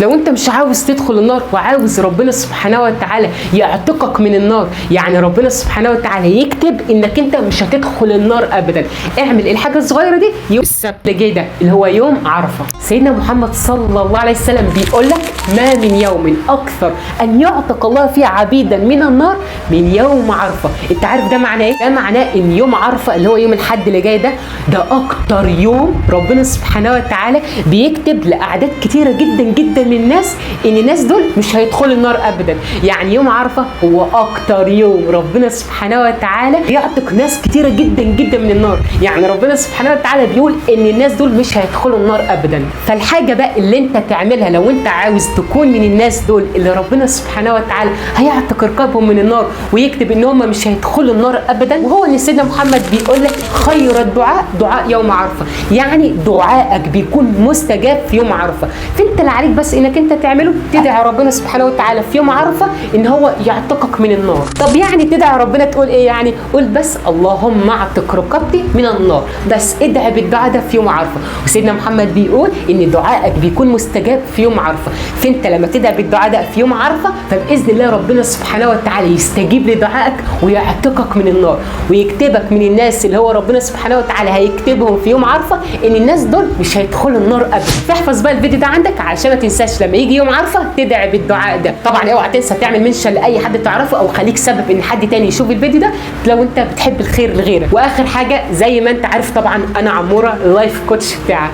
لو انت مش عاوز تدخل النار وعاوز ربنا سبحانه وتعالى يعتقك من النار، يعني ربنا سبحانه وتعالى يكتب انك انت مش هتدخل النار ابدا، اعمل الحاجه الصغيره دي يوم السبت اللي جاي ده اللي هو يوم عرفه. سيدنا محمد صلى الله عليه وسلم بيقول لك ما من يوم اكثر ان يعتق الله فيه عبيدا من النار من يوم عرفه. انت عارف ده معناه ايه؟ ده معناه ان يوم عرفه اللي هو يوم الحد اللي جاي ده اكتر يوم ربنا سبحانه وتعالى بيكتب لاعداد كتيره جدا جدا من الناس ان الناس دول مش هيدخلوا النار ابدا. يعني يوم عرفه هو اكتر يوم ربنا سبحانه وتعالى يعتق ناس كتيره جدا جدا من النار. يعني ربنا سبحانه وتعالى بيقول ان الناس دول مش هيدخلوا النار ابدا. فالحاجه بقى اللي انت تعملها لو انت عاوز تكون من الناس دول اللي ربنا سبحانه وتعالى هيعتق رقابهم من النار ويكتب ان هم مش هيدخلوا النار ابدا، وهو ان سيدنا محمد بيقول لك خير الدعاء دعاء يوم عرفه، يعني دعائك بيكون مستجاب في يوم عرفه. فانت اللي عليك بس انك انت تعمله تدعي ربنا سبحانه وتعالى في يوم عرفه ان هو يعتقك من النار. طب يعني تدعي ربنا تقول ايه؟ يعني قول بس اللهم اعتق رقبتي من النار، بس ادعي بالدعاء ده في يوم عرفه. وسيدنا محمد بيقول ان دعائك بيكون مستجاب في يوم عرفه. فانت لما تدعي بالدعاء ده في يوم عرفه فباذن الله ربنا سبحانه وتعالى يستجيب لدعائك ويعتقك من النار ويكتبك من الناس اللي هو ربنا سبحانه وتعالى هيكتبهم في يوم عرفه ان الناس دول مش هيدخلوا النار ابدا. فاحفظ بقى الفيديو ده عندك عشان ما تنساش لما يجي يوم عرفه تدعي بالدعاء ده. طبعا اوعى تنسى تعمل منشن لاي حد تعرفه او خليك سبب ان حد تاني يشوف الفيديو ده لو انت بتحب الخير لغيرك. واخر حاجه زي ما انت عارف طبعا انا عموره اللايف كوتش بتاعك.